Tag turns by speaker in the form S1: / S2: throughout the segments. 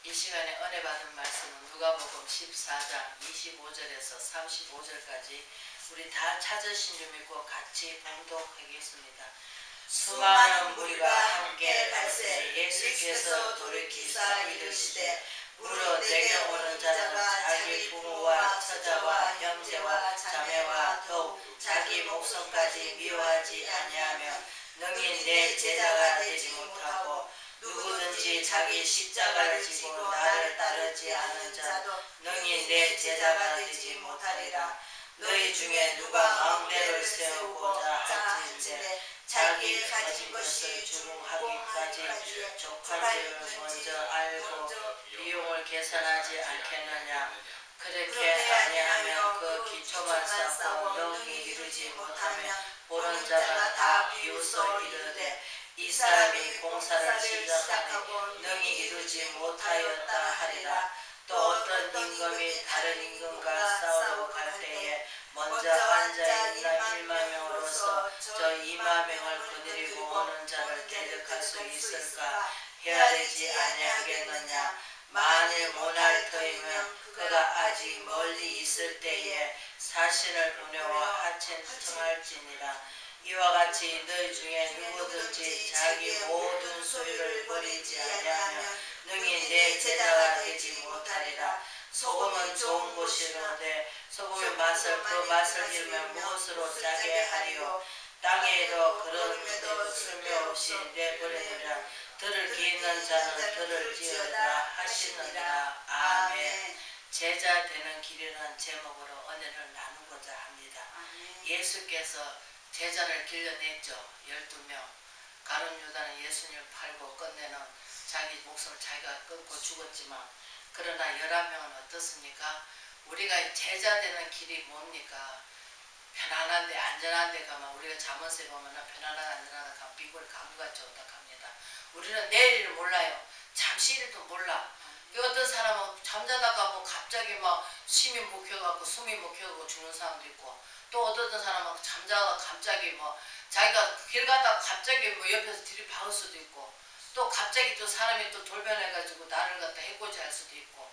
S1: 이 시간에 은혜 받은 말씀은 누가복음 14장 25절에서 35절까지 우리 다 찾으신 줄 믿고 같이 봉독하겠습니다. 수많은 무리가 함께 갈새 예수께서 돌이키사 이르시되 무릇 내게 오는 자는 자기 부모와 처자와 형제와 자매와 더욱 자기 목숨까지 미워하지 아니하며 능히 내 제자가 되지 못하고 누구든지 자기 십자가를 지고 나를 따르지 않는 자도 능히 내 제자가 되지 못하리라. 너희 중에 누가 망대를 세우고자 할진대 자기 가진 것이 주문하기까지 족할 줄을 먼저 알고 비용을 계산하지 않겠느냐. 그렇게 아니하면 그 기초만 쌓고 능히 이루지 못하면 보는 자가 다 비웃어 이르되 이 사람이 공사를 시작하고 능히 이루지 못하였다 하리라. 또 어떤 임금이 다른 임금과 싸우러 갈 때에 먼저 환자의 1만명으로서 저 2만명을 거느리고 오는 자를 대적할 수 있을까? 헤아리지 아니하겠느냐. 만일 못할 터이면 그가 아직 멀리 있을 때에 사신을 보내와 하친 청할지니라. 이와 같이 너희 중에 누구든지 자기 모든 소유를 버리지 아니하며 능히 내 제자가 되지 못하리라. 소금은 좋은 것이로되 소금의 맛을 그 맛을 잃으면 무엇으로 짜게 하리요. 땅에도 그런 쓸모없이 내버리느라 들을 기있는 자는 들을 지어라 하시느니라. 아멘. 제자 되는 길이라는 제목으로 은혜를 나누고자 합니다. 예수께서 제자를 길러냈죠. 12명. 가룟 유다는 예수님을 팔고 끝내는 자기 목숨을 자기가 끊고 죽었지만 그러나 11명은 어떻습니까? 우리가 제자 되는 길이 뭡니까? 편안한데 안전한데 가면 우리가 잠언서에 보면 편안하다 안전하다 가면 비굴 강도같이 온다 합니다. 우리는 내일을 몰라요. 잠시일도 몰라. 어떤 사람은 잠자다가 뭐 갑자기 막 심이 묵혀갖고 숨이 묵혀갖고 죽는 사람도 있고 또 어떤 사람은 잠자다가 갑자기 뭐 자기가 길 가다가 갑자기 뭐 옆에서 들이박을 수도 있고 또 갑자기 또 사람이 또 돌변해가지고 나를 갖다 해코지 할 수도 있고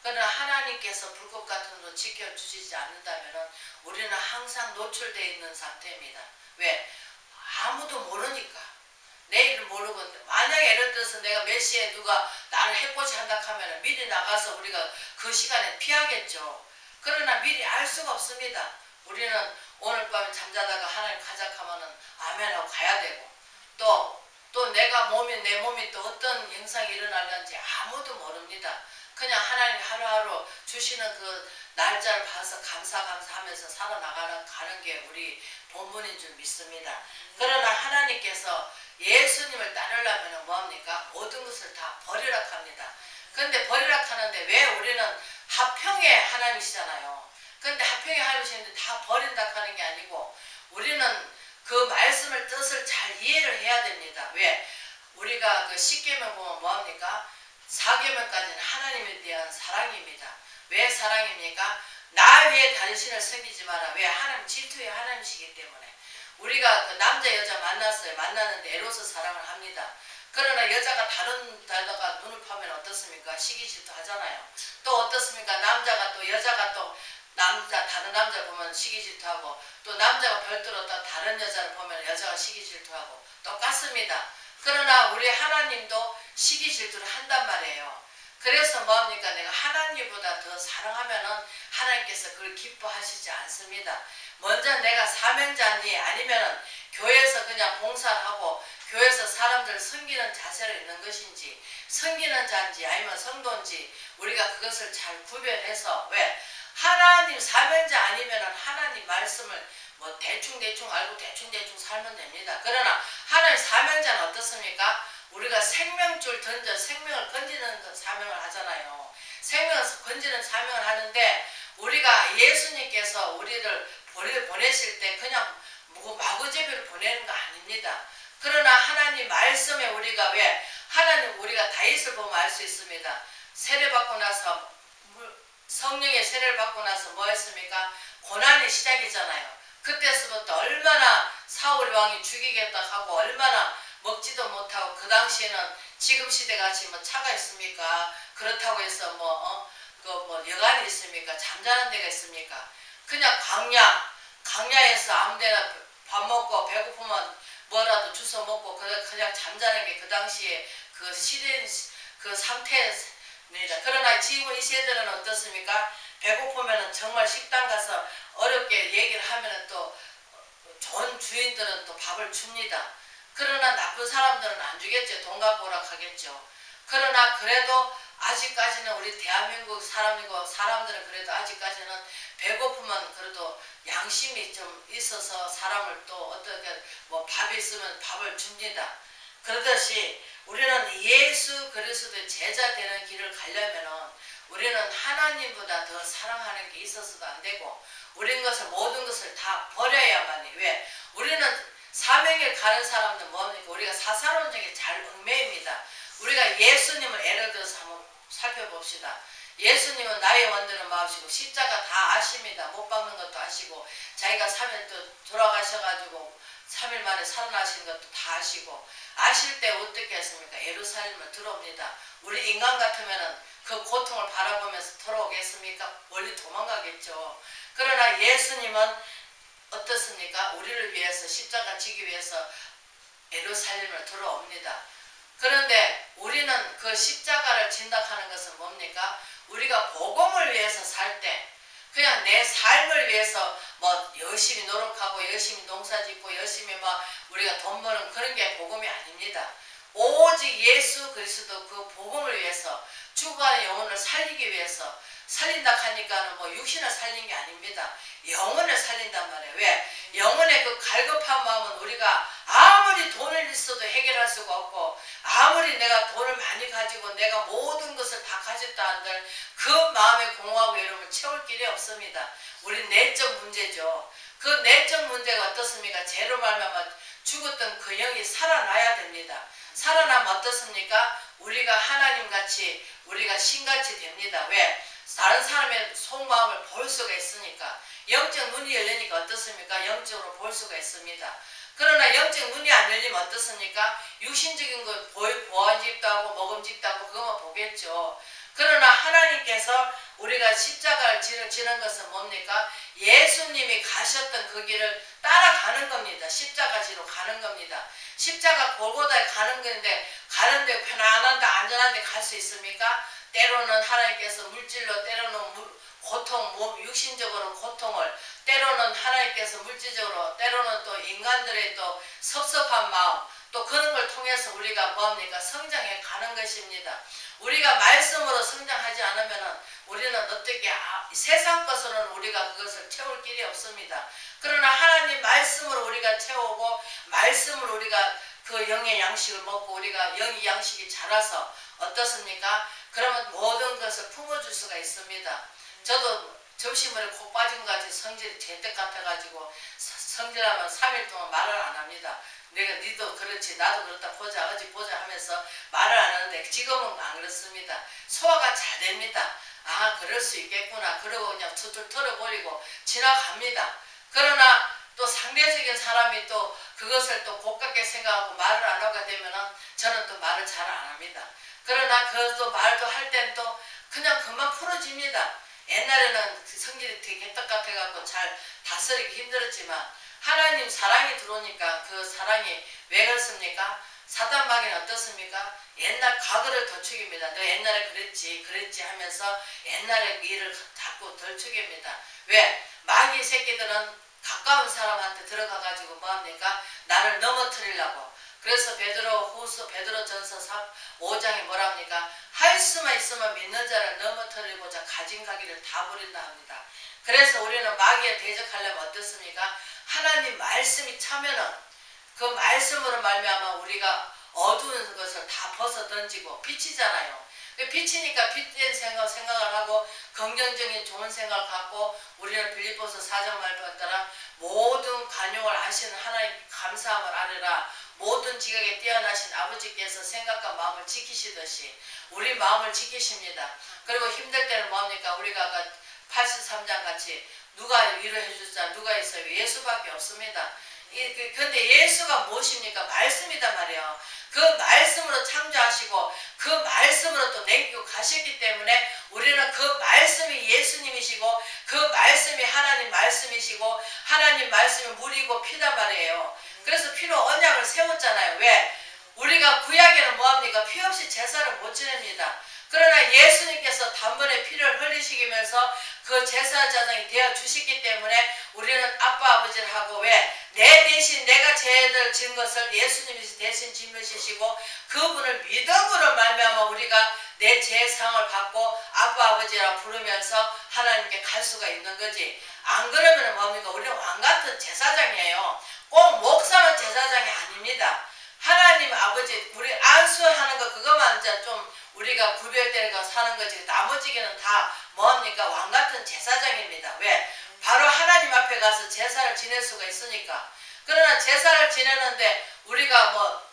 S1: 그러나 하나님께서 불꽃 같은 거 지켜주시지 않는다면 우리는 항상 노출되어 있는 상태입니다. 왜? 아무도 모르니까. 내일을 모르고 만약에 예를 들어서 내가 몇 시에 누가 나를 해코지 한다 하면 미리 나가서 우리가 그 시간에 피하겠죠. 그러나 미리 알 수가 없습니다. 우리는 오늘 밤에 잠자다가 하나님 가작하면은 아멘하고 가야 되고 또 내 몸이 또 어떤 현상이 일어날는지 아무도 모릅니다. 그냥 하나님 하루하루 주시는 그 날짜를 봐서 감사하면서 가는 게 우리 본분인 줄 믿습니다. 그러나 하나님께서 예수님을 따르려면 뭐합니까? 모든 것을 다 버리라 합니다. 그런데 버리라 하는데 왜 우리는 합평의 하나님이시잖아요. 그런데 합평의 하나님이신데 다 버린다 하는 게 아니고 우리는 그 말씀을 뜻을 잘 이해를 해야 됩니다. 왜? 우리가 그 10계명 보면 뭐합니까? 4계명까지는 하나님에 대한 사랑입니다. 왜 사랑입니까? 나 위에 당신을 섬기지 마라. 왜? 하나님 질투의 하나님이시기 때문에. 우리가 그 남자 여자 만났어요. 만났는데 에로스 사랑을 합니다. 그러나 여자가 다른 데다가 눈을 파면 어떻습니까? 시기 질투 하잖아요. 또 어떻습니까? 남자가 또 여자가 또 다른 남자 보면 시기 질투하고 또 남자가 별도로 또 다른 여자를 보면 여자가 시기 질투하고 똑같습니다. 그러나 우리 하나님도 시기 질투를 한단 말이에요. 그래서 뭐합니까? 내가 하나님보다 더 사랑하면은 하나님께서 그걸 기뻐하시지 않습니다. 먼저 내가 사명자니 아니면은 교회에서 그냥 봉사를 하고 교회에서 사람들 섬기는 자세로 있는 것인지 섬기는 자인지 아니면 성도인지 우리가 그것을 잘 구별해서 왜? 하나님 사명자 아니면은 하나님 말씀을 뭐 대충 알고 대충 살면 됩니다. 그러나 하나님 사명자는 어떻습니까? 우리가 생명줄 던져 생명을 건지는 사명을 하잖아요. 생명을 건지는 사명을 하는데 우리가 예수님께서 우리를 보내실 때 그냥 뭐 마구제비로 보내는 거 아닙니다. 그러나 하나님 말씀에 우리가 왜? 하나님 우리가 다윗을 보면 알 수 있습니다. 세례받고 나서 성령의 세례를 받고 나서 뭐 했습니까? 고난의 시작이잖아요. 그때서부터 얼마나 사울 왕이 죽이겠다 하고 얼마나 먹지도 못하고 그 당시에는 지금 시대같이 뭐 차가 있습니까? 그렇다고 해서 여관이 있습니까? 잠자는 데가 있습니까? 그냥 강야에서 아무데나 밥 먹고 배고프면 뭐라도 주워 먹고 그냥 잠자는 게 그 당시에 그 시대 그 상태입니다. 그러나 지금 이 세대는 어떻습니까? 배고프면은 정말 식당 가서 어렵게 얘기를 하면은 또 좋은 주인들은 또 밥을 줍니다. 그러나 나쁜 사람들은 안 주겠죠. 돈 갖고 오라 하겠죠. 그러나 그래도 아직까지는 우리 대한민국 사람들은 그래도 아직까지는 배고프면 그래도 양심이 좀 있어서 사람을 또 어떻게 밥이 있으면 밥을 줍니다. 그러듯이 우리는 예수 그리스도의 제자 되는 길을 가려면은 우리는 하나님보다 더 사랑하는 게 있어서도 안 되고 우리는 모든 것을 다 버려야만이. 왜? 우리는 사명에 가는 사람은 뭡니까? 우리가 사사론적에 잘 얽매입니다. 우리가 예수님을 예를 들어서 한번 살펴봅시다. 예수님은 나의 원대는 마으시고 십자가 다 아십니다. 못 박는 것도 아시고 자기가 3일 또 돌아가셔가지고 3일 만에 살아나신 것도 다 아시고 아실 때 어떻게 했습니까? 예루살렘을 들어옵니다. 우리 인간 같으면은 그 고통을 바라보면서 돌아오겠습니까? 멀리 도망가겠죠. 그러나 예수님은 어떻습니까? 우리를 위해서 십자가 지기 위해서 예루살렘을 들어옵니다. 그런데 우리는 그 십자가를 진다하는 것은 뭡니까? 우리가 복음을 위해서 살 때 그냥 내 삶을 위해서 열심히 노력하고 열심히 농사짓고 열심히 우리가 돈 버는 그런 게 복음이 아닙니다. 오직 예수 그리스도 그 복음을 위해서 죽어가는 영혼을 살리기 위해서 살린다 하니까는 육신을 살린 게 아닙니다. 영혼을 살린단 말이에요. 왜? 영혼의 그 갈급한 마음은 우리가 아무리 돈을 있어도 해결할 수가 없고 아무리 내가 돈을 많이 가지고 내가 모든 것을 다 가졌다 한들 그 마음의 공허하고 외로움을 채울 길이 없습니다. 우리 내적 문제죠. 그 내적 문제가 어떻습니까? 죄로 말미암아 죽었던 그 영이 살아나야 됩니다. 살아나면 어떻습니까? 우리가 하나님같이 우리가 신같이 됩니다. 왜? 다른 사람의 속마음을 볼 수가 있으니까. 영적 눈이 열리니까 어떻습니까? 영적으로 볼 수가 있습니다. 그러나 영적 눈이 안 열리면 어떻습니까? 육신적인 거 보안집도 하고 먹음직도 하고 그것만 보겠죠. 그러나 하나님께서 우리가 십자가를 지는 것은 뭡니까? 예수님이 가셨던 그 길을 따라가는 겁니다. 십자가 지로 가는 겁니다. 십자가 골고다에 가는 건데 가는데 편안한데 안전한데 갈 수 있습니까? 때로는 하나님께서 물질로 때로는 육신적으로 고통을 때로는 하나님께서 물질적으로 때로는 또 인간들의 또 섭섭한 마음 또 그런 걸 통해서 우리가 뭡니까? 성장해 가는 것입니다. 우리가 말씀으로 성장하지 않으면은 우리는 어떻게 세상 것으로는 우리가 그것을 채울 길이 없습니다. 그러나 하나님 말씀으로 우리가 채우고 말씀으로 우리가 그 영의 양식을 먹고 우리가 영의 양식이 자라서 어떻습니까? 그러면 모든 것을 품어줄 수가 있습니다. 저도 점심물에 코 빠진 것 같이 성질이 제때 같아가지고 성질하면 3일 동안 말을 안 합니다. 내가 니도 그렇지 나도 그렇다 보자 어찌 보자 하면서 말을 안 하는데 지금은 안 그렇습니다. 소화가 잘 됩니다. 아 그럴 수 있겠구나 그러고 그냥 툭툭 털어버리고 지나갑니다. 그러나 또 상대적인 사람이 또 그것을 또 고깝게 생각하고 말을 안 하게 되면은 저는 또 말을 잘 안 합니다. 그러나 그것도 말도 할 땐 또 그냥 금방 풀어집니다. 옛날에는 성질이 되게 개떡 같아갖고 잘 다스리기 힘들었지만 하나님 사랑이 들어오니까 그 사랑이 왜 그렇습니까? 사단 마귀는 어떻습니까? 옛날 과거를 더 죽입니다. 너 옛날에 그랬지 하면서 옛날에 일을 자꾸 덜 죽입니다. 왜? 마귀 새끼들은 가까운 사람한테 들어가가지고 뭐합니까? 나를 넘어뜨리려고. 그래서 베드로전서 5장에 뭐랍니까? 할 수만 있으면 믿는 자를 넘어뜨리고자 가진 가기를 다 버린다 합니다. 그래서 우리는 마귀에 대적하려면 어떻습니까? 하나님 말씀이 차면은 그 말씀으로 말미암아 우리가 어두운 것을 다 벗어 던지고 빛이잖아요. 빛이니까 빛된 생각을 하고 긍정적인 좋은 생각을 갖고 우리는 빌립보서 4장 말씀에 따라 모든 간용을 아시는 하나님 감사함을 아뢰라. 모든 지각에 뛰어나신 아버지께서 생각과 마음을 지키시듯이 우리 마음을 지키십니다. 그리고 힘들 때는 뭐합니까? 우리가 아까 83장 같이 누가 위로해 줄 자 누가 있어요? 예수밖에 없습니다. 근데 예수가 무엇입니까? 말씀이단 말이에요. 그 말씀으로 창조하시고 그 말씀으로 또 남기고 가셨기 때문에 우리는 그 말씀이 예수님이시고 그 말씀이 하나님 말씀이시고 하나님 말씀이 물이고 피단 말이에요. 그래서 피로 언약을 세웠잖아요. 왜? 우리가 구약에는 뭐합니까? 피 없이 제사를 못 지냅니다. 그러나 예수님께서 단번에 피를 흘리시면서 그 제사장이 되어 주셨기 때문에 우리는 아빠 아버지를 하고 왜? 내 대신 내가 죄를 지은 것을 예수님이 대신 짊으시고 그분을 믿음으로 말미암아 우리가 내 죄상을 받고 아빠 아버지라 부르면서 하나님께 갈 수가 있는 거지. 안 그러면 뭡니까? 우리는 왕같은 제사장이에요. 꼭 목사만 제사장이 아닙니다. 하나님 아버지 우리 안수하는 거 그것만 이제 좀 우리가 구별되고 사는 거지. 나머지는 다 뭐합니까? 왕같은 제사장입니다. 왜? 바로 하나님 앞에 가서 제사를 지낼 수가 있으니까. 그러나 제사를 지내는데 우리가 뭐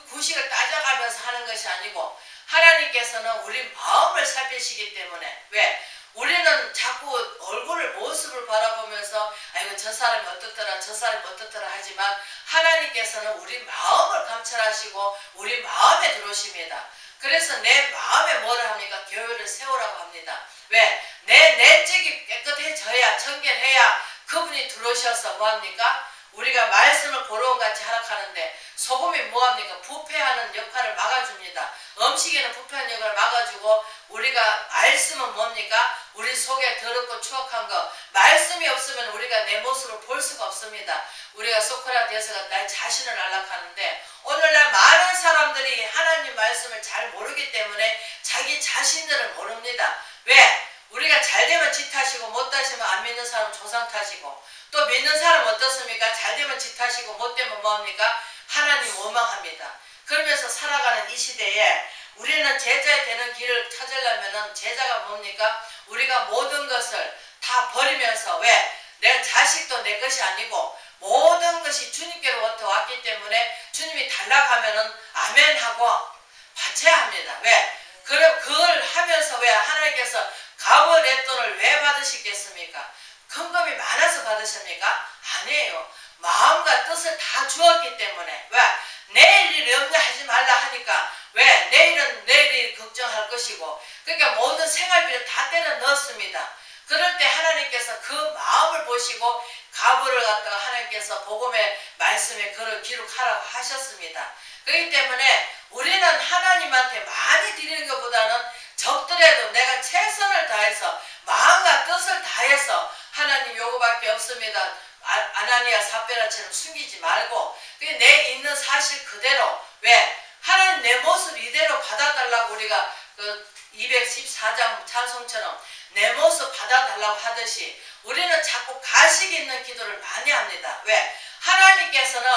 S1: 구식을 따져가면서 하는 것이 아니고 하나님께서는 우리 마음을 살피시기 때문에 왜? 우리는 자꾸 얼굴을 모습을 바라보면서 아이고 저 사람이 어떻더라 저 사람이 어떻더라 하지만 하나님께서는 우리 마음을 감찰하시고 우리 마음에 들어오십니다. 그래서 내 마음에 뭐를 합니까? 교회를 세우라고 합니다. 왜? 내 내적이 깨끗해져야 청결해야 그분이 들어오셔서 뭐합니까? 우리가 말씀을 고로운같이 하락하는데 소금이 뭐합니까? 부패하는 역할을 막아줍니다. 음식에는 부패하는 역할을 막아주고 우리가 말씀은 뭡니까? 우리 속에 더럽고 추악한 거 말씀이 없으면 우리가 내 모습을 볼 수가 없습니다. 우리가 소크라테스가 날 자신을 안락하는데 오늘날 많은 사람들이 하나님 말씀을 잘 모르기 때문에 자기 자신들을 모릅니다. 왜? 우리가 잘되면 지 탓이고 못되시면 안 믿는 사람은 조상 탓이고 또 믿는 사람은 어떻습니까? 잘되면 지 탓이고 못되면 뭐합니까? 하나님 원망합니다. 그러면서 살아가는 이 시대에 우리는 제자 되는 길을 찾으려면 제자가 뭡니까? 우리가 모든 것을 다 버리면서 왜? 내 자식도 내 것이 아니고 모든 것이 주님께로부터 왔기 때문에 주님이 달라고 하면은 아멘 하고 바쳐야 합니다. 왜? 그걸 하면서 왜 하나님께서 값을 내 돈을 왜 받으시겠습니까? 헌금이 많아서 받으십니까? 아니에요. 마음과 뜻을 다 주었기 때문에 왜? 내일을 염려하지 말라 하니까 왜? 내일은 내일이 걱정할 것이고 그러니까 모든 생활비를 다 때려 넣었습니다. 그럴 때 하나님께서 그 마음을 보시고 가부를 갖다가 하나님께서 복음의 말씀에 그를 기록하라고 하셨습니다. 그렇기 때문에 우리는 하나님한테 많이 드리는 것보다는 적더라도 내가 최선을 다해서 마음과 뜻을 다해서 하나님 요거밖에 없습니다. 아나니아 삽베라처럼 숨기지 말고 내 있는 사실 그대로 왜? 하나님 내 모습 이대로 받아달라고 우리가 그 214장 찬송처럼 내 모습 받아달라고 하듯이 우리는 자꾸 가식 있는 기도를 많이 합니다. 왜? 하나님께서는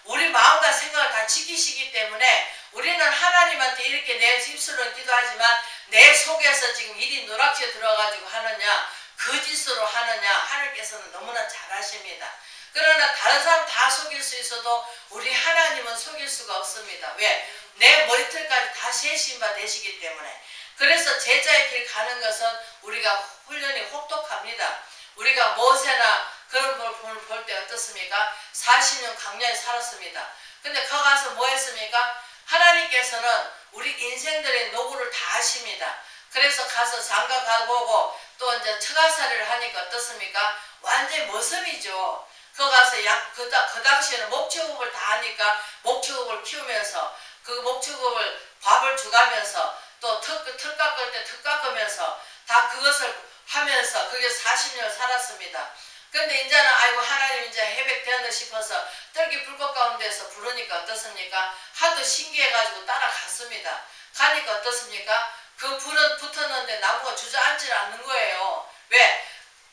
S1: 우리 마음과 생각을 다 지키시기 때문에 우리는 하나님한테 이렇게 내 입술로 기도하지만 내 속에서 지금 일이 노랗게 들어가지고 하느냐 거짓으로 하느냐 하나님께서는 너무나 잘 아십니다. 그러나 다른 사람 다 속일 수 있어도 우리 하나님은 속일 수가 없습니다. 왜? 내 머리털까지 다 세신 바 되시기 때문에. 그래서 제자의 길 가는 것은 우리가 훈련이 혹독합니다. 우리가 모세나 그런 걸 볼 때 어떻습니까? 40년 강야에 살았습니다. 근데 거기 가서 뭐 했습니까? 하나님께서는 우리 인생들의 노고를 다 아십니다. 그래서 가서 장가 가보고 또 이제 처가살이를 하니까 어떻습니까? 완전히 모습이죠. 거기 가서 그 당시에는 목축업을 다 하니까 목축업을 키우면서 그 목축업을 밥을 주가면서 또 털 깎을 때 털 깎으면서 다 그것을 하면서 그게 40년을 살았습니다. 근데 이제는 아이고 하나님 이제 해백되었나 싶어서 떨기 불꽃 가운데서 부르니까 어떻습니까? 하도 신기해가지고 따라갔습니다. 가니까 어떻습니까? 그 불은 붙었는데 나무가 주저앉지 않는 거예요. 왜?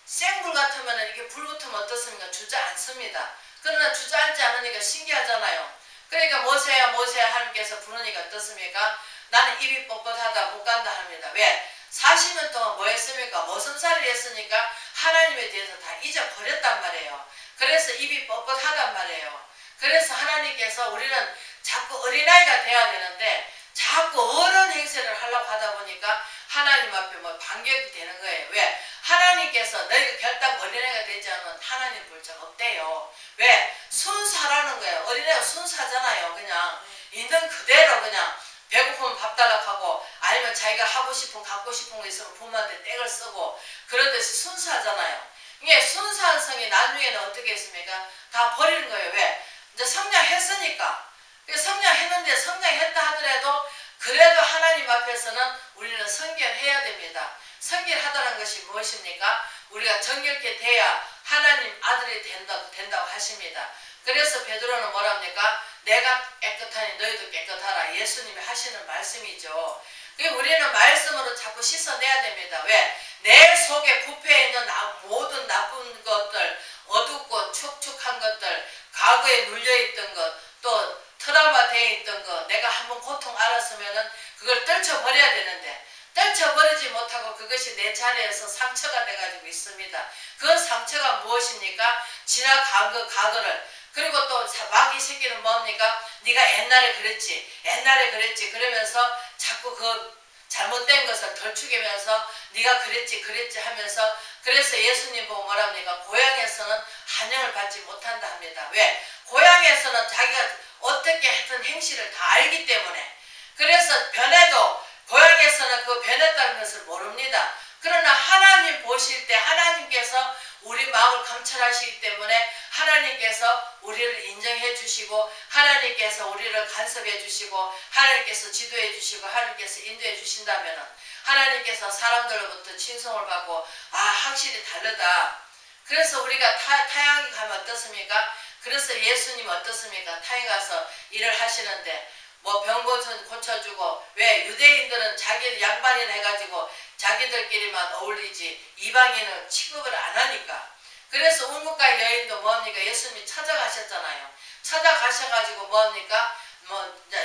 S1: 생불 같으면 이게 불 붙으면 어떻습니까? 주저앉습니다. 그러나 주저앉지 않으니까 신기하잖아요. 그러니까 모세야 모세야 하나님께서 부르니까 어떻습니까? 나는 입이 뻣뻣하다 못 간다 합니다. 왜? 40년 동안 뭐 했습니까? 머슴살이를 했으니까 하나님에 대해서 다 잊어버렸단 말이에요. 그래서 입이 뻣뻣하단 말이에요. 그래서 하나님께서 우리는 자꾸 어린아이가 돼야 되는데 자꾸 어른 행세를 하려고 하다 보니까 하나님 앞에 뭐 반격이 되는 거예요. 왜? 하나님께서 너희가 결단 어린아이가 되지 않으면 하나님 볼 적 없대요. 왜? 순사라는 거예요. 어린애가 순사잖아요. 그냥 있는 그대로 그냥 배고프면 밥 달라고 하고 아니면 자기가 하고 싶은 갖고 싶은 거 있으면 부모한테 떼을 쓰고 그러듯이 순사잖아요. 이게 순수한 성이 나중에는 어떻게 했습니까? 다 버리는 거예요. 왜? 이제 성장했으니까. 성장했는데 성장했다 하더라도 그래도 하나님 앞에서는 우리는 성결해야 됩니다. 성결하다는 것이 무엇입니까? 우리가 정결케 돼야 하나님 아들이 된다고 하십니다. 그래서 베드로는 뭐랍니까? 내가 깨끗하니 너희도 깨끗하라. 예수님이 하시는 말씀이죠. 우리는 말씀으로 자꾸 씻어내야 됩니다. 왜? 내 속에 부패해 있는 모든 나쁜 것들, 어둡고 축축한 것들, 과거에 눌려있던 것, 또 트라우마 되어 있던 것, 내가 한번 고통 알았으면은 그걸 떨쳐버려야 되는데 떨쳐버리지 못하고 그것이 내 자리에서 상처가 돼가지고 있습니다. 그 상처가 무엇입니까? 지나간 그 과거를 그리고 또 마귀 새끼는 뭡니까? 네가 옛날에 그랬지 그러면서 자꾸 그 잘못된 것을 덜추기면서 네가 그랬지 하면서 그래서 예수님 보고 뭐랍니까? 고향에서는 환영을 받지 못한다 합니다. 왜? 고향에서는 자기가 어떻게 했던 행실을 다 알기 때문에 그래서 변해도 고향에서는 그 변했다는 것을 모릅니다. 그러나 하나님 보실 때 하나님께서 우리 마음을 감찰하시기 때문에 하나님께서 우리를 인정해 주시고 하나님께서 우리를 간섭해 주시고 하나님께서 지도해 주시고 하나님께서 인도해 주신다면 하나님께서 사람들로부터 칭송을 받고 확실히 다르다. 그래서 우리가 타향에 가면 어떻습니까? 그래서 예수님 어떻습니까? 타향 가서 일을 하시는데 뭐 병 고쳐주고 왜 유대인들은 자기 양반이라 해가지고 자기들끼리만 어울리지 이방인은 취급을 안 하니까 그래서 울뭇가의 여인도 뭡니까? 예수님이 찾아가셨잖아요. 찾아가셔가지고 뭡니까?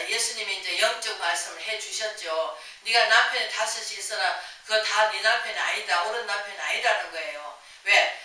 S1: 예수님이 이제 영적 말씀을 해 주셨죠. 네가 남편이 5이 있으나 그거 다 네 남편이 아니다. 옳은 남편이 아니라는 거예요. 왜?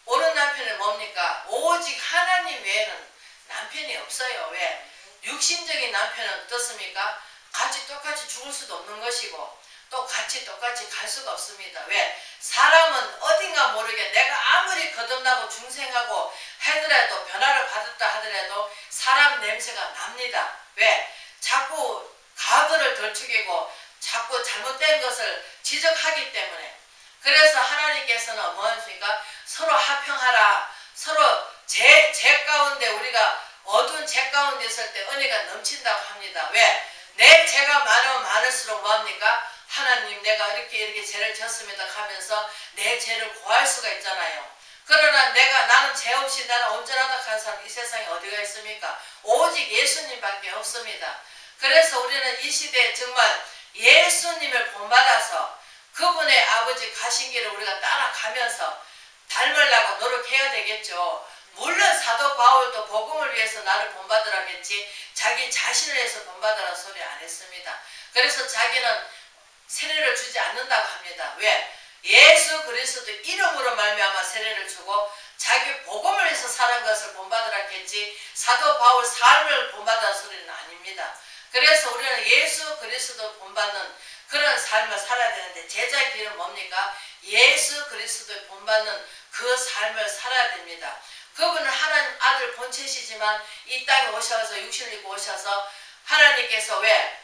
S1: 옳은 남편은 뭡니까? 오직 하나님 외에는 남편이 없어요. 왜? 육신적인 남편은 어떻습니까? 같이 똑같이 죽을 수도 없는 것이고 또 같이 똑같이 갈 수가 없습니다. 왜? 사람은 어딘가 모르게 내가 아무리 거듭나고 중생하고 하더라도 변화를 받았다 하더라도 사람 냄새가 납니다. 왜? 자꾸 과거를 덜추기고 자꾸 잘못된 것을 지적하기 때문에 그래서 하나님께서는 뭐하십니까? 서로 화평하라. 서로 제 가운데 우리가 어두운 죄 가운데 있을 때 은혜가 넘친다고 합니다. 왜? 내 죄가 많으면 많을수록 뭐합니까? 하나님 내가 이렇게 죄를 졌습니다 하면서 내 죄를 고할 수가 있잖아요. 그러나 나는 죄 없이 나는 온전하다 하는 사람 이 세상에 어디가 있습니까? 오직 예수님밖에 없습니다. 그래서 우리는 이 시대에 정말 예수님을 본받아서 그분의 아버지 가신 길을 우리가 따라가면서 닮으려고 노력해야 되겠죠. 물론 사도 바울도 복음을 위해서 나를 본받으라고 했지 자기 자신을 위해서 본받으라는 소리 안 했습니다. 그래서 자기는 세례를 주지 않는다고 합니다. 왜? 예수 그리스도 이름으로 말미암아 세례를 주고 자기 복음을 위해서 사는 것을 본받으라고 했지 사도 바울 삶을 본받으라는 소리는 아닙니다. 그래서 우리는 예수 그리스도 본받는 그런 삶을 살아야 되는데 제자의 길은 뭡니까? 예수 그리스도를 본받는 그 삶을 살아야 됩니다. 그분은 하나님 아들 본체시지만 이 땅에 오셔서 육신을 입고 오셔서 하나님께서 왜?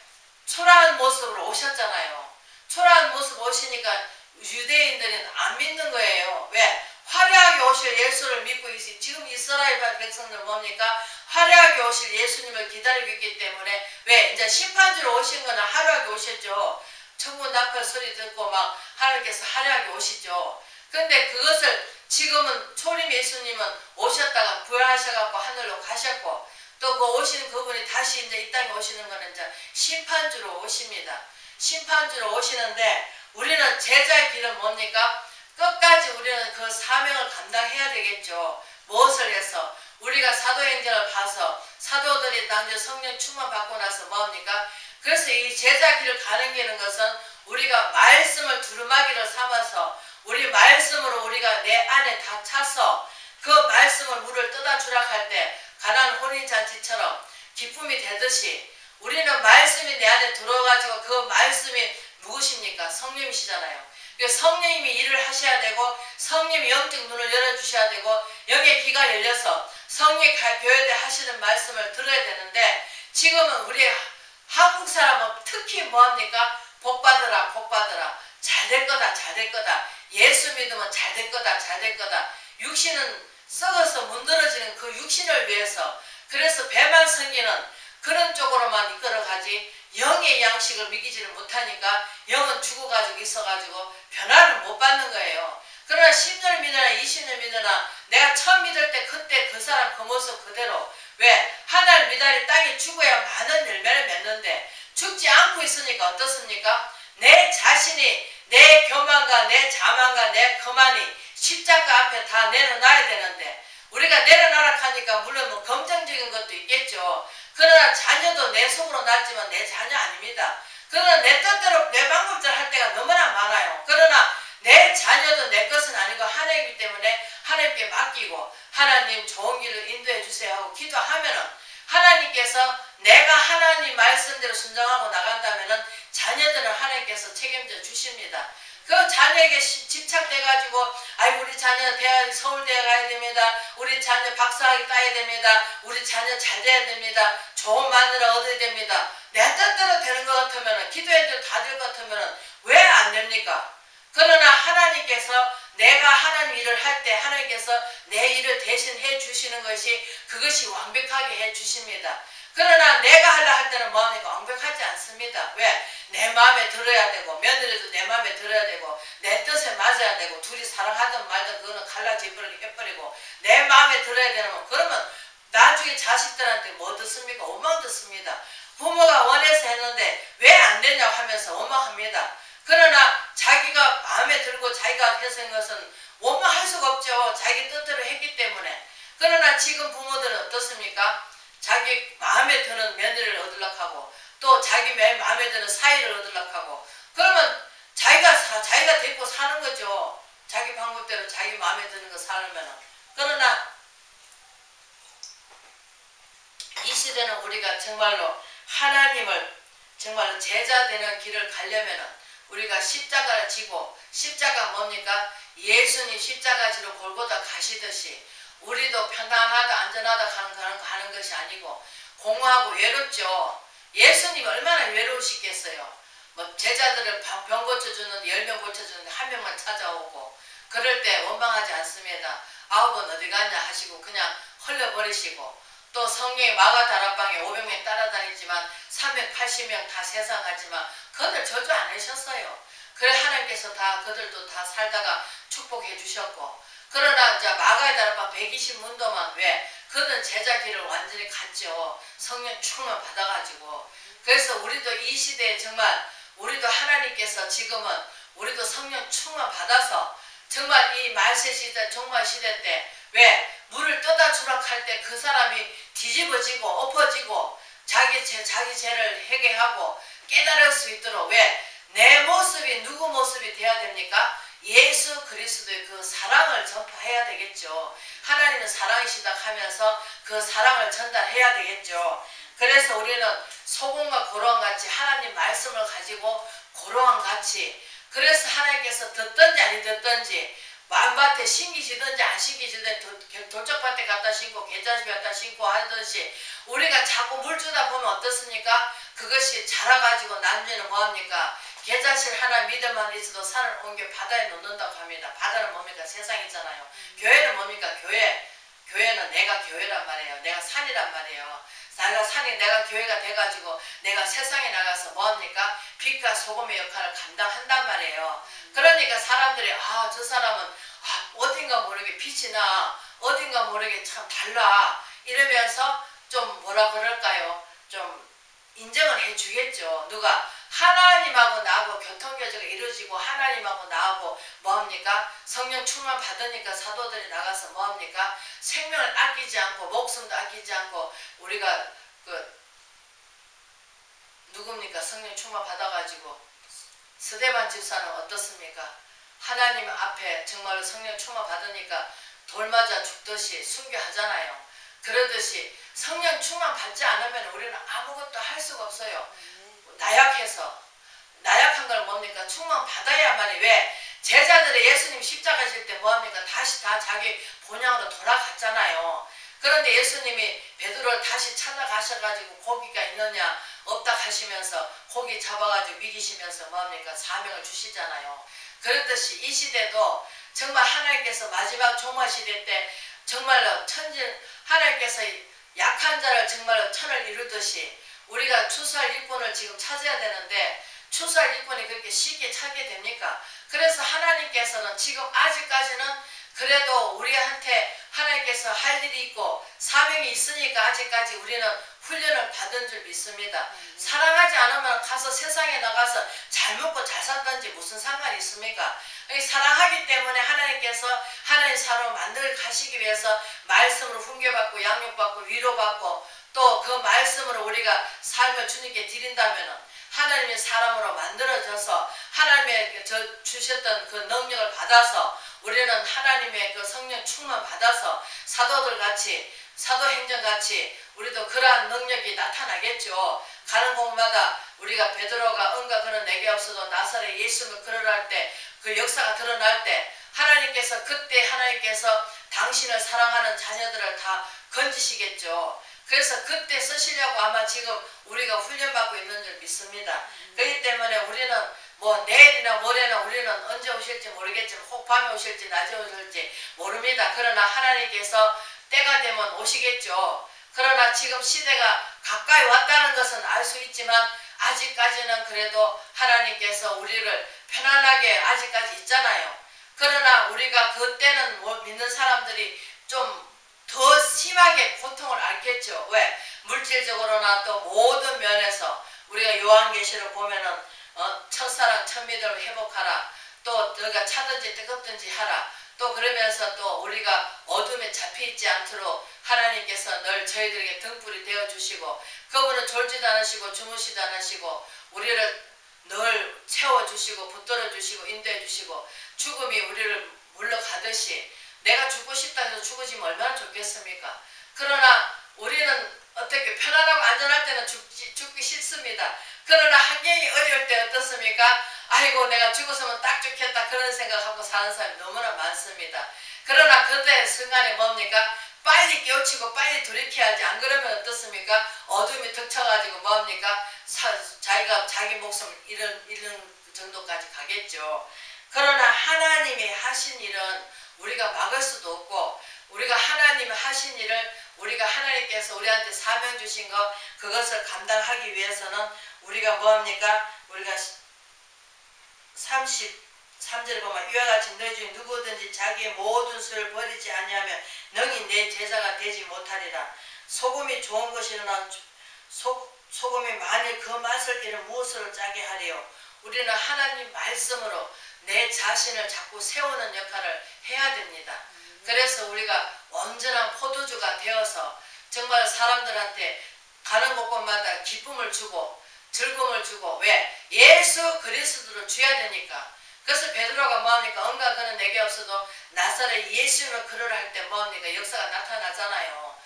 S1: 초라한 모습으로 오셨잖아요. 초라한 모습 오시니까 유대인들은 안 믿는 거예요. 왜? 화려하게 오실 예수를 믿고 있으니 지금 이스라엘 백성들 뭡니까? 화려하게 오실 예수님을 기다리고 있기 때문에 왜? 이제 심판주로 오신 거는 화려하게 오셨죠. 천국 나팔 소리 듣고 막 하나님께서 화려하게 오시죠. 근데 그것을 지금은 초림 예수님은 오셨다가 부활하셔갖고 하늘로 가셨고 또 그 오시는 그분이 다시 이제 이 땅에 오시는 거는 이제 심판주로 오십니다. 심판주로 오시는데 우리는 제자의 길은 뭡니까? 끝까지 우리는 그 사명을 감당해야 되겠죠. 무엇을 해서? 우리가 사도행전을 봐서 사도들이 나중에 성령 충만 받고 나서 뭡니까? 그래서 이 제자 길을 가는 게는 것은 우리가 말씀을 두루마기를 삼아서 우리 말씀으로 우리가 내 안에 다 차서 그 말씀을 물을 떠다 주라 할 때 가나안 혼인잔치처럼 기쁨이 되듯이 우리는 말씀이 내 안에 들어가지고 그 말씀이 누구십니까? 성령이시잖아요. 성령님이 일을 하셔야 되고 성령이 영적 눈을 열어주셔야 되고 영의 귀가 열려서 성령 교회에 하시는 말씀을 들어야 되는데 지금은 우리 한국 사람은 특히 뭐합니까? 복받으라 복받으라 잘 될 거다 잘 될 거다 예수 믿으면 잘 될 거다 잘 될 거다 육신은 썩어서 문드러지는 그 육신을 위해서 그래서 배만 섬기는 그런 쪽으로만 이끌어가지 영의 양식을 믿기지를 못하니까 영은 죽어가지고 있어가지고 변화를 못 받는 거예요. 그러나 10년 믿으나 20년 믿으나 내가 처음 믿을 때 그때 그 사람 그 모습 그대로 왜? 하늘 미달이 땅에 죽어야 많은 열매를 맺는데 죽지 않고 있으니까 어떻습니까? 내 자신이 내 교만과 내 자만과 내 거만이 십자가 앞에 다 내려놔야 되는데 우리가 내려놔라 하니까 물론 뭐 검정적인 것도 있겠죠. 그러나 자녀도 내 속으로 낳지만 내 자녀 아닙니다. 그러나 내 뜻대로 내 방법대로 할 때가 너무나 많아요. 그러나 내 자녀도 내 것은 아니고 하나님이기 때문에 하나님께 맡기고 하나님 좋은 길을 인도해 주세요 하고 기도하면은 하나님께서 내가 하나님 말씀대로 순종하고 나간다면은 자녀들은 하나님께서 책임져 주십니다. 그 자녀에게 집착돼가지고 아이고 우리 자녀 대학 서울대에 가야 됩니다. 우리 자녀 박사학위 따야 됩니다. 우리 자녀 잘 돼야 됩니다. 좋은 마누라 얻어야 됩니다. 내 뜻대로 되는 것 같으면 기도해도 다 될 것 같으면 왜 안 됩니까? 그러나 하나님께서 내가 하나님 일을 할 때 하나님께서 내 일을 대신 해 주시는 그것이 완벽하게 해 주십니다. 그러나 내가 하려 할 때는 뭐합니까? 완벽하지 않습니다. 왜? 내 마음에 들어야 되고 며느리도 내 마음에 들어야 되고 내 뜻에 맞아야 되고 둘이 사랑하든 말든 그거는 갈라져버리고 해버리고 내 마음에 들어야 되면 그러면 나중에 자식들한테 뭐 듣습니까? 원망 듣습니다. 부모가 원해서 했는데 왜 안 되냐고 하면서 원망합니다. 그러나 자기가 마음에 들고 자기가 해서 한 것은 원망할 수가 없죠. 자기 뜻대로 했기 때문에. 그러나 지금 부모들은 어떻습니까? 자기 마음에 드는 며느리를 얻으려고 하고 또 자기 마음에 드는 사위를 얻으려고 하고 그러면 자기가 데리고 사는 거죠. 자기 방법대로 자기 마음에 드는 거 살면은. 그러나 이 시대는 우리가 정말로 하나님을 정말로 제자 되는 길을 가려면은 우리가 십자가를 지고 십자가 뭡니까? 예수님 십자가 지로 골고다 가시듯이 우리도 편안하다 안전하다 가는 것이 아니고 공허하고 외롭죠. 예수님이 얼마나 외로우시겠어요. 뭐 제자들을 병 고쳐주는데 10명 고쳐주는데 한 명만 찾아오고 그럴 때 원망하지 않습니다. 9은 어디 갔냐 하시고 그냥 흘려버리시고 또 성령이 마가다락방에 500명 따라다니지만 380명 다 세상 가지만 그들 저주 안 하셨어요. 그래 하나님께서 다 그들도 다 살다가 축복해 주셨고 그러나 이제 마가다락방 120문도만 왜? 그들은 제자 길을 완전히 갔죠. 성령 충만 받아가지고 그래서 우리도 이 시대에 정말 우리도 하나님께서 지금은 우리도 성령 충만 받아서 정말 이 말세 시대 종말 시대 때 왜? 물을 떠다 주라 할 때 그 사람이 뒤집어지고 엎어지고 자기 죄를 회개하고 깨달을 수 있도록 왜? 내 모습이 누구 모습이 돼야 됩니까? 예수 그리스도의 그 사랑을 전파해야 되겠죠. 하나님은 사랑이시다 하면서 그 사랑을 전달해야 되겠죠. 그래서 우리는 소금과 고로한 같이 하나님 말씀을 가지고 고로한 같이 그래서 하나님께서 듣든지 아니 듣든지 만밭에 심기시든지 안 심기시든지 돌짝밭에 갖다 심고 계자집에 갖다 심고 하듯이 우리가 자꾸 물 주다 보면 어떻습니까? 그것이 자라가지고 나중에는 뭐합니까? 계자실 하나 믿음만 있어도 산을 옮겨 바다에 놓는다고 합니다. 바다는 뭡니까? 세상이잖아요. 교회는 뭡니까? 교회는 내가 교회란 말이에요. 내가 산이란 말이에요. 내가 교회가 돼가지고 내가 세상에 나가서 뭐합니까? 빛과 소금의 역할을 감당한단 말이에요. 그러니까 사람들이 저 사람은 어딘가 모르게 빛이 나 어딘가 모르게 참 달라 이러면서 좀 뭐라 그럴까요? 좀 인정을 해주겠죠. 누가? 하나님하고 나하고 교통교제가 이루어지고 하나님하고 나하고 뭐합니까? 성령 충만 받으니까 사도들이 나가서 뭐합니까? 생명을 아끼지 않고 목숨도 아끼지 않고 우리가 누굽니까? 성령 충만 받아가지고 스데반 집사는 어떻습니까? 하나님 앞에 정말로 성령 충만 받으니까 돌 맞아 죽듯이 순교하잖아요. 그러듯이 성령 충만 받지 않으면 우리는 아무것도 할 수가 없어요. 나약한 걸 뭡니까? 충만 받아야만이 왜? 제자들이 예수님 십자가 질 때 뭐합니까? 다시 다 자기 본향으로 돌아갔잖아요. 그런데 예수님이 베드로를 다시 찾아가셔가지고 고기가 있느냐 없다 하시면서 고기 잡아가지고 먹이시면서 뭐합니까? 사명을 주시잖아요. 그렇듯이 이 시대도 정말 하나님께서 마지막 종말 시대 때 정말로 하나님께서 약한 자를 정말로 천을 이루듯이 우리가 추수할 일꾼을 지금 찾아야 되는데 추수할 일꾼이 그렇게 쉽게 찾게 됩니까? 그래서 하나님께서는 지금 아직까지는 그래도 우리한테 하나님께서 할 일이 있고 사명이 있으니까 아직까지 우리는 훈련을 받은 줄 믿습니다. 사랑하지 않으면 가서 세상에 나가서 잘 먹고 잘 산다든지 무슨 상관이 있습니까? 사랑하기 때문에 하나님께서 하나님 사람을 만들 가시기 위해서 말씀으로 훈계받고 양육받고 위로받고 또 그 말씀으로 우리가 삶을 주님께 드린다면 하나님의 사람으로 만들어져서 하나님의 주셨던 그 능력을 받아서 우리는 하나님의 그 성령 충만 받아서 사도들 같이 사도행전 같이 우리도 그러한 능력이 나타나겠죠. 가는 곳마다 우리가 베드로가 은과 그는 내게 없어도 나사렛 예수를 그러할 때 그 역사가 드러날 때 하나님께서 그때 하나님께서 당신을 사랑하는 자녀들을 다 건지시겠죠. 그래서 그때 쓰시려고 아마 지금 우리가 훈련받고 있는 줄 믿습니다. 그렇기 때문에 우리는 뭐 내일이나 모레나 우리는 언제 오실지 모르겠지만 혹 밤에 오실지 낮에 오실지 모릅니다. 그러나 하나님께서 때가 되면 오시겠죠. 그러나 지금 시대가 가까이 왔다는 것은 알 수 있지만 아직까지는 그래도 하나님께서 우리를 편안하게 아직까지 있잖아요. 그러나 우리가 그때는 믿는 사람들이 좀 더 심하게 고통을 앓겠죠. 왜? 물질적으로나 또 모든 면에서 우리가 요한계시록 보면은 첫사랑 첫믿음을 회복하라. 또 너가 차든지 뜨겁든지 하라. 또 그러면서 또 우리가 어둠에 잡혀있지 않도록 하나님께서 늘 저희들에게 등불이 되어주시고 그분은 졸지도 않으시고 주무시도 않으시고 우리를 늘 채워주시고 붙들어주시고 인도해주시고 죽음이 우리를 물러가듯이 내가 죽고 싶다 해서 죽으시면 얼마나 좋겠습니까? 그러나 우리는 어떻게 편안하고 안전할 때는 죽기 싫습니다. 그러나 환경이 어려울 때 어떻습니까? 아이고 내가 죽었으면 딱 좋겠다 그런 생각하고 사는 사람이 너무나 많습니다. 그러나 그때 순간에 뭡니까? 빨리 깨우치고 빨리 돌이켜야지. 안 그러면 어떻습니까? 어둠이 덮쳐가지고 뭡니까? 자기가 자기 목숨을 잃는 정도까지 가겠죠. 그러나 하나님이 하신 일은 우리가 막을 수도 없고 우리가 하나님이 하신 일을 우리가 하나님께서 우리한테 사명 주신 것 그것을 감당하기 위해서는 우리가 뭐합니까? 우리가 33절에 보면 이와 같이 너희 중에 누구든지 자기의 모든 수를 버리지 아니하면 능히 내 제자가 되지 못하리라. 소금이 좋은 것이나 소금이 만일 그 맛을 잃으면 무엇으로 짜게 하리요. 우리는 하나님 말씀으로 내 자신을 자꾸 세우는 역할을 해야 됩니다. 그래서 우리가 온전한 포도주가 되어서 정말 사람들한테 가는 곳곳마다 기쁨을 주고 즐거움을 주고 왜? 예수 그리스도를 줘야 되니까. 그래서 베드로가 뭐합니까? 은과 그는 내게 없어도 나사렛 예수를 그러라 할 때 뭐합니까? 역사가 나타나잖아요.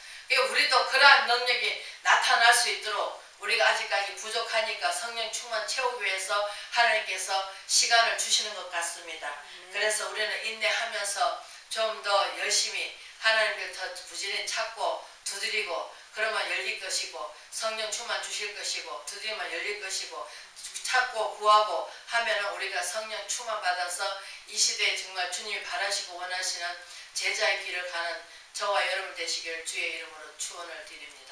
S1: 우리도 그러한 능력이 나타날 수 있도록 우리가 아직까지 부족하니까 성령 충만 채우기 위해서 하나님께서 시간을 주시는 것 같습니다. 그래서 우리는 인내하면서 좀 더 열심히 하나님을 더 부지런히 찾고 두드리고 그러면 열릴 것이고 성령 충만 주실 것이고 두드리면 열릴 것이고 찾고 구하고 하면은 우리가 성령 충만 받아서 이 시대에 정말 주님이 바라시고 원하시는 제자의 길을 가는 저와 여러분 되시길 주의 이름으로 축원을 드립니다.